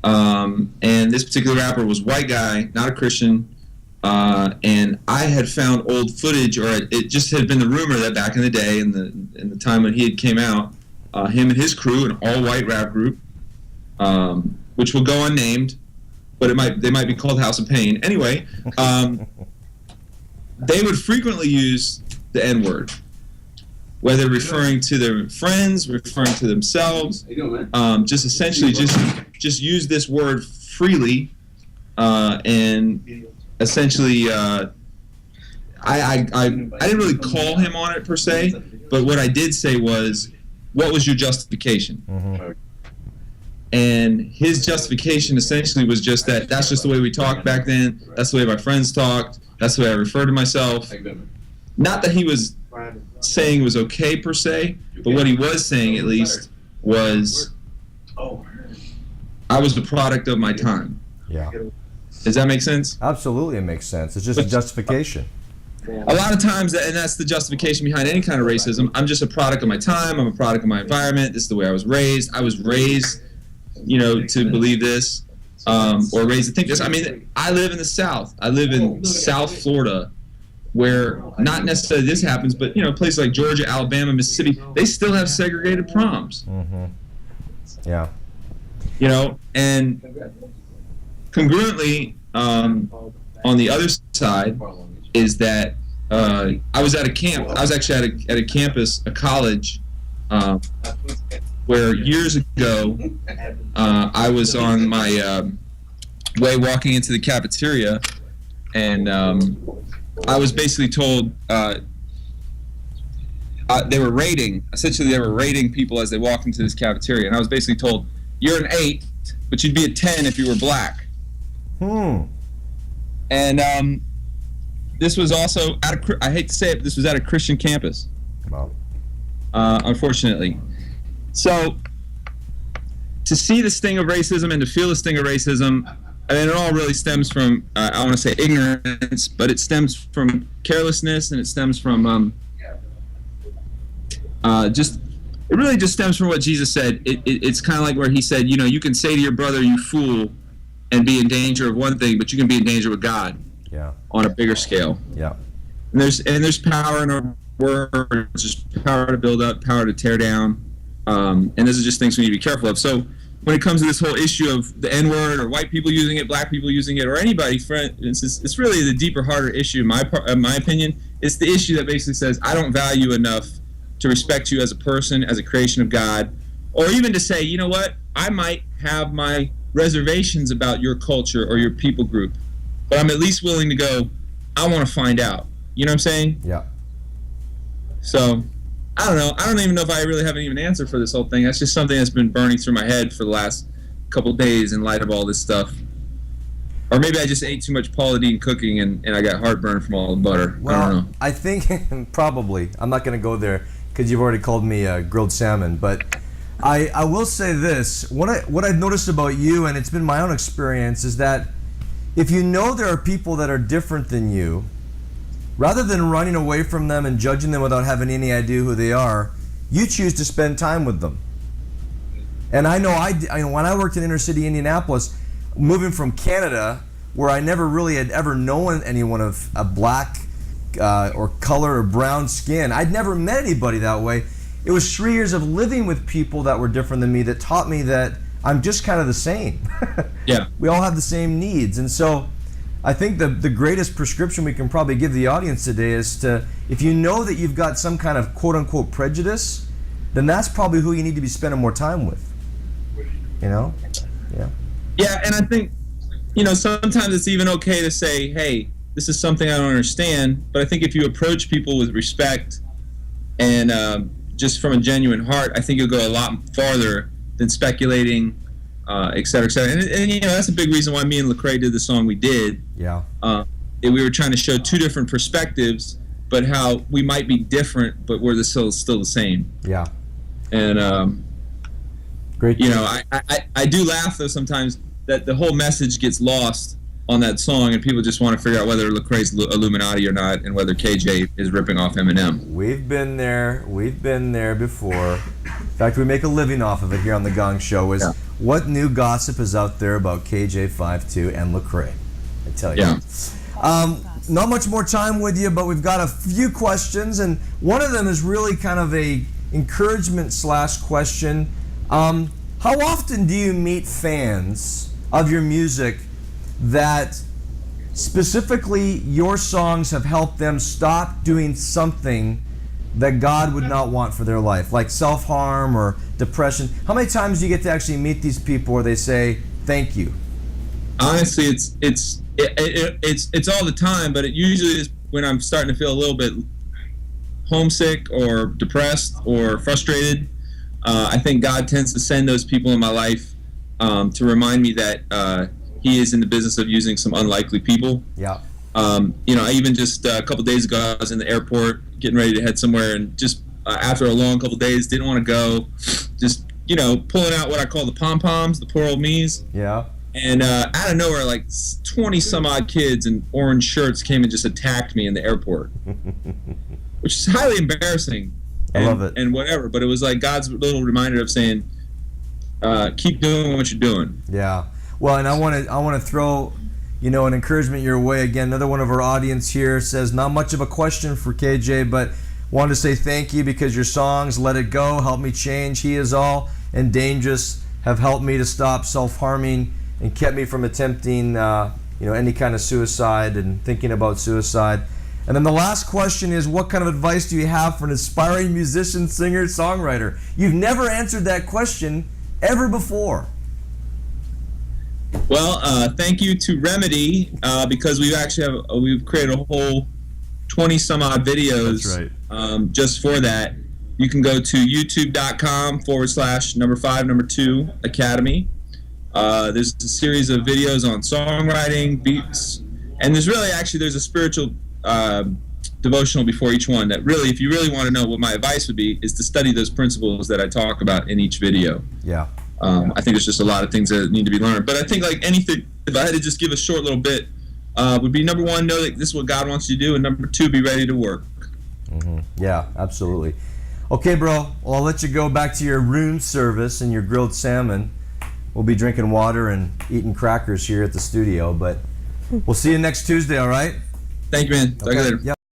And this particular rapper was white guy, not a Christian. And I had found old footage, or it just had been the rumor that back in the day, in the time when he had came out, him and his crew, an all-white rap group, which will go unnamed, but they might be called House of Pain. Anyway, they would frequently use the N-word, whether referring to their friends, referring to themselves, just essentially just use this word freely, and essentially, I didn't really call him on it per se, but what I did say was, what was your justification? Mm-hmm. And his justification essentially was just that's just the way we talked back then, that's the way my friends talked, that's the way I referred to myself. Not that he was saying it was okay per se, but what he was saying at least was, I was the product of my time. Yeah. Does that make sense? Absolutely, it makes sense. It's just a justification. A lot of times, and that's the justification behind any kind of racism, I'm just a product of my time, I'm a product of my environment, this is the way I was raised. I was raised, to believe this, or raised to think this. I mean, I live in the South. I live in South Florida, where not necessarily this happens, but, places like Georgia, Alabama, Mississippi, they still have segregated proms. Mm-hmm. Yeah. And congruently, on the other side is that I was at a camp. I was actually at a campus, a college, where years ago I was on my way walking into the cafeteria, and I was basically told they were rating people as they walked into this cafeteria, and I was basically told, you're an 8, but you'd be a 10 if you were black. And this was also I hate to say it, but this was at a Christian campus. Wow. Unfortunately. So to see the sting of racism and to feel the sting of racism, I mean, it all really stems from, I want to say ignorance, but it stems from carelessness, and it stems from it really just stems from what Jesus said. It's kind of like where he said, you can say to your brother, you fool, and be in danger of one thing, but you can be in danger with God. Yeah. On a bigger scale. Yeah. And there's power in our words, just power to build up, power to tear down, and those are just things we need to be careful of. So when it comes to this whole issue of the N-word, or white people using it, black people using it, or anybody, for instance, it's really the deeper, harder issue. In my opinion, it's the issue that basically says, I don't value enough to respect you as a person, as a creation of God, or even to say, you know what, I might have my reservations about your culture or your people group, but I'm at least willing to go, I want to find out. You know what I'm saying? Yeah. So, I don't know. I don't even know if I really have an answer for this whole thing. That's just something that's been burning through my head for the last couple of days in light of all this stuff. Or maybe I just ate too much Paula Deen cooking and I got heartburn from all the butter. Well, I don't know. I think probably. I'm not going to go there because you've already called me grilled salmon. But I will say this. What I've noticed about you, and it's been my own experience, is that if you know there are people that are different than you, rather than running away from them and judging them without having any idea who they are, you choose to spend time with them. And I know when I worked in inner city Indianapolis, moving from Canada, where I never really had ever known anyone of a black or color or brown skin, I'd never met anybody that way. It was 3 years of living with people that were different than me that taught me that I'm just kind of the same. Yeah. We all have the same needs. And so I think the greatest prescription we can probably give the audience today is to, if you know that you've got some kind of quote-unquote prejudice, then that's probably who you need to be spending more time with. Yeah. Yeah, and I think, sometimes it's even okay to say, hey, this is something I don't understand, but I think if you approach people with respect and just from a genuine heart, I think you'll go a lot farther than speculating, et cetera, et cetera. And that's a big reason why me and Lecrae did the song we did. Yeah. We were trying to show two different perspectives, but how we might be different, but we're still the same. Yeah. And great. I do laugh though sometimes that the whole message gets lost on that song, and people just want to figure out whether Lecrae's Illuminati or not, and whether KJ is ripping off Eminem. We've been there. We've been there before. In fact, we make a living off of it here on the Gong Show. what new gossip is out there about KJ52 and Lecrae? I tell you. Yeah. Not much more time with you, but we've got a few questions, and one of them is really kind of a encouragement / question. How often do you meet fans of your music that specifically your songs have helped them stop doing something that God would not want for their life, like self-harm or depression? How many times do you get to actually meet these people where they say thank you? Honestly, it's all the time, but it usually is when I'm starting to feel a little bit homesick or depressed or frustrated. I think God tends to send those people in my life to remind me that He is in the business of using some unlikely people. Yeah. I even just a couple days ago, I was in the airport getting ready to head somewhere, and just after a long couple days, didn't want to go. Just pulling out what I call the pom poms, the poor old me's. Yeah. And out of nowhere, like 20 some odd kids in orange shirts came and just attacked me in the airport, which is highly embarrassing. I love it. And whatever, but it was like God's little reminder of saying, keep doing what you're doing. Yeah. Well, and I want to throw, an encouragement your way again. Another one of our audience here says, not much of a question for KJ, but wanted to say thank you because your songs, Let It Go, Help Me Change, He Is All, and Dangerous have helped me to stop self-harming and kept me from attempting, any kind of suicide and thinking about suicide. And then the last question is, what kind of advice do you have for an aspiring musician, singer, songwriter? You've never answered that question ever before. Well, thank you to Remedy because we've created a whole 20 some odd videos. That's right. Just for that. You can go to youtube.com/5 Academy. There's a series of videos on songwriting, beats, and there's a spiritual devotional before each one that really, if you really want to know what my advice would be, is to study those principles that I talk about in each video. Yeah. I think there's just a lot of things that need to be learned. But I think like anything, if I had to just give a short little bit, would be number one, know that this is what God wants you to do, and number two, be ready to work. Mm-hmm. Yeah, absolutely. Okay, bro. Well, I'll let you go back to your room service and your grilled salmon. We'll be drinking water and eating crackers here at the studio, but we'll see you next Tuesday, all right? Thank you, man. Talk to you later. Yep.